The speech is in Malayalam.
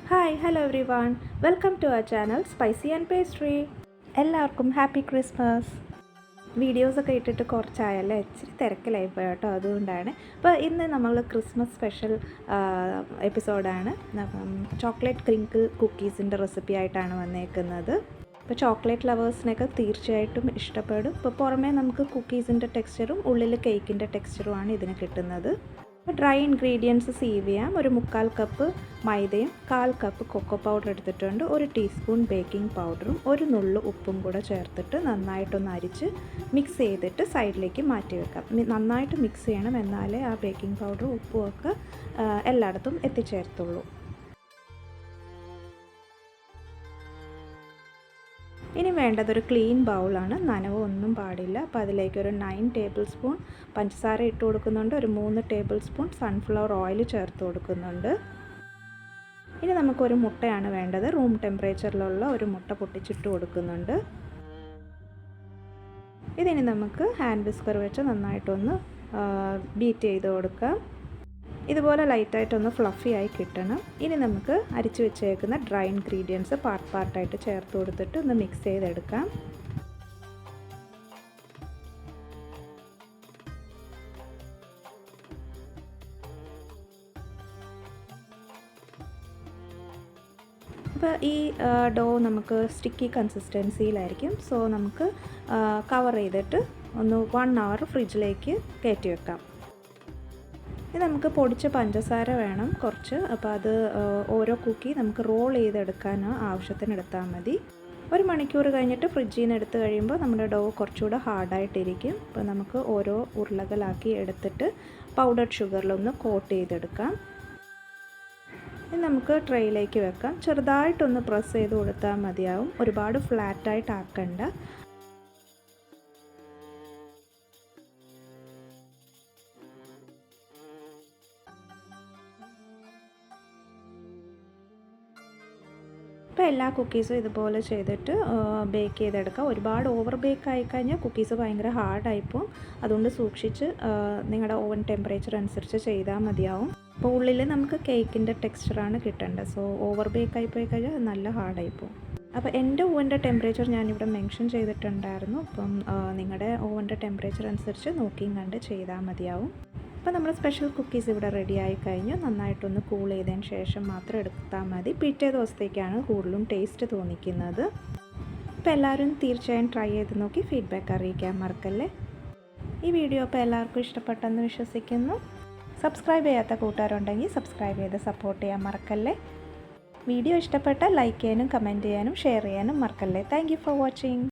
Hi hello everyone, welcome to our channel spicy and pastry. എല്ലാവർക്കും ഹാപ്പി ക്രിസ്മസ്. വീഡിയോസൊക്കെ ഇട്ടിട്ട് കുറച്ചായല്ലേ, ഇച്ചിരി തിരക്കിലായി പോയി കേട്ടോ, അതുകൊണ്ടാണ്. അപ്പോൾ ഇന്ന് നമ്മൾ ക്രിസ്മസ് സ്പെഷ്യൽ എപ്പിസോഡാണ്. ചോക്ലേറ്റ് ക്രിങ്കിൾ കുക്കീസിൻ്റെ റെസിപ്പി ആയിട്ടാണ് വന്നേക്കുന്നത്. ഇപ്പോൾ ചോക്ലേറ്റ് ലവേഴ്സിനൊക്കെ തീർച്ചയായിട്ടും ഇഷ്ടപ്പെടും. ഇപ്പോൾ പുറമേ നമുക്ക് കുക്കീസിൻ്റെ ടെക്സ്ചറും ഉള്ളിൽ കേക്കിൻ്റെ ടെക്സ്ചറുമാണ് ഇതിന് കിട്ടുന്നത്. ഡ്രൈ ഇൻഗ്രീഡിയൻസ് സീവ് ചെയ്യാം. ഒരു 1/4 കപ്പ് മൈദയും 1/4 കപ്പ് കൊക്കോ പൗഡർ എടുത്തിട്ടുണ്ട്. 1 ടീസ്പൂൺ ബേക്കിംഗ് പൗഡറും 1 നുള്ളു ഉപ്പും കൂടെ ചേർത്തിട്ട് നന്നായിട്ടൊന്ന് അരിച്ച് മിക്സ് ചെയ്തിട്ട് സൈഡിലേക്ക് മാറ്റി വെക്കാം. നന്നായിട്ട് മിക്സ് ചെയ്യണം, എന്നാലേ ആ ബേക്കിംഗ് പൗഡറും ഉപ്പും ഒക്കെ എല്ലായിടത്തും എത്തിച്ചേർത്തുള്ളൂ. ഇനി വേണ്ടത് ഒരു ക്ലീൻ ബൗളാണ്, നനവ് ഒന്നും പാടില്ല. അപ്പോൾ അതിലേക്ക് ഒരു 9 ടേബിൾ സ്പൂൺ പഞ്ചസാര ഇട്ട് കൊടുക്കുന്നുണ്ട്. ഒരു 3 ടേബിൾ സ്പൂൺ സൺഫ്ലവർ ഓയിൽ ചേർത്ത് കൊടുക്കുന്നുണ്ട്. ഇനി നമുക്കൊരു മുട്ടയാണ് വേണ്ടത്. റൂം ടെമ്പറേച്ചറിലുള്ള ഒരു മുട്ട പൊട്ടിച്ചിട്ട് കൊടുക്കുന്നുണ്ട്. ഇതിനി നമുക്ക് ഹാൻഡ് വിസ്കർ വെച്ച് നന്നായിട്ടൊന്ന് ബീറ്റ് ചെയ്ത് കൊടുക്കാം. ഇതുപോലെ ലൈറ്റായിട്ടൊന്ന് ഫ്ലഫി ആയി കിട്ടണം. ഇനി നമുക്ക് അരിച്ചു വെച്ചേക്കുന്ന ഡ്രൈ ഇൻഗ്രീഡിയൻസ് പാർട്ടായിട്ട് ചേർത്ത് കൊടുത്തിട്ട് ഒന്ന് മിക്സ് ചെയ്തെടുക്കാം. അപ്പോൾ ഈ ഡോ നമുക്ക് സ്റ്റിക്കി കൺസിസ്റ്റൻസിയിലായിരിക്കും. സോ നമുക്ക് കവർ ചെയ്തിട്ട് ഒന്ന് 1 hour ഫ്രിഡ്ജിലേക്ക് കയറ്റി വെക്കാം. ഇത് നമുക്ക് പൊടിച്ച പഞ്ചസാര വേണം കുറച്ച്. അപ്പോൾ അത് ഓരോ കുക്കി നമുക്ക് റോൾ ചെയ്തെടുക്കാൻ ആവശ്യത്തിന് എടുത്താൽ മതി. 1 മണിക്കൂർ കഴിഞ്ഞിട്ട് ഫ്രിഡ്ജിൽ നിന്ന് എടുത്ത് കഴിയുമ്പോൾ നമ്മുടെ ഡോ കുറച്ചുകൂടെ ഹാർഡായിട്ടിരിക്കും. അപ്പോൾ നമുക്ക് ഓരോ ഉരുളകളാക്കി എടുത്തിട്ട് പൗഡർഡ് ഷുഗറിലൊന്ന് കോട്ട് ചെയ്തെടുക്കാം. ഇത് നമുക്ക് ട്രേയിലേക്ക് വെക്കാം. ചെറുതായിട്ടൊന്ന് പ്രസ് ചെയ്ത് കൊടുത്താൽ മതിയാവും, ഒരുപാട് ഫ്ലാറ്റായിട്ട് ആക്കണ്ട. ഇപ്പോൾ എല്ലാ കുക്കീസും ഇതുപോലെ ചെയ്തിട്ട് ബേക്ക് ചെയ്തെടുക്കുക. ഒരുപാട് ഓവർ ബേക്ക് ആയിക്കഴിഞ്ഞാൽ കുക്കീസ് ഭയങ്കര ഹാർഡായിപ്പോവും. അതുകൊണ്ട് സൂക്ഷിച്ച് നിങ്ങളുടെ ഓവൻ ടെമ്പറേച്ചർ അനുസരിച്ച് ചെയ്താൽ മതിയാവും. അപ്പോൾ ഉള്ളിൽ നമുക്ക് കേക്കിൻ്റെ ടെക്സ്ചറാണ് കിട്ടേണ്ടത്. സോ ഓവർ ബേക്ക് ആയിപ്പോയി കഴിഞ്ഞാൽ നല്ല ഹാർഡായിപ്പോവും. അപ്പോൾ എൻ്റെ ഓവൻ്റെ ടെമ്പറേച്ചർ ഞാനിവിടെ മെൻഷൻ ചെയ്തിട്ടുണ്ടായിരുന്നു. അപ്പം നിങ്ങളുടെ ഓവൻ്റെ ടെമ്പറേച്ചർ അനുസരിച്ച് നോക്കിയും കണ്ട് ചെയ്താൽ മതിയാവും. അപ്പോൾ നമ്മുടെ സ്പെഷ്യൽ കുക്കീസ് ഇവിടെ റെഡി ആയി കഴിഞ്ഞു. നന്നായിട്ടൊന്ന് കൂൾ ചെയ്തതിന് ശേഷം മാത്രം എടുത്താൽ മതി. പിറ്റേ ദിവസത്തേക്കാണ് കൂടുതലും ടേസ്റ്റ് തോന്നിക്കുന്നത്. അപ്പോൾ എല്ലാവരും തീർച്ചയായും ട്രൈ ചെയ്ത് നോക്കി ഫീഡ്ബാക്ക് അറിയിക്കാൻ മറക്കല്ലേ. ഈ വീഡിയോ അപ്പോൾ എല്ലാവർക്കും ഇഷ്ടപ്പെട്ടെന്ന് വിശ്വസിക്കുന്നു. സബ്സ്ക്രൈബ് ചെയ്യാത്ത കൂട്ടുകാരുണ്ടെങ്കിൽ സബ്സ്ക്രൈബ് ചെയ്ത് സപ്പോർട്ട് ചെയ്യാൻ മറക്കല്ലേ. വീഡിയോ ഇഷ്ടപ്പെട്ടാൽ ലൈക്ക് ചെയ്യാനും കമൻറ്റ് ചെയ്യാനും ഷെയർ ചെയ്യാനും മറക്കല്ലേ. Thank you for watching.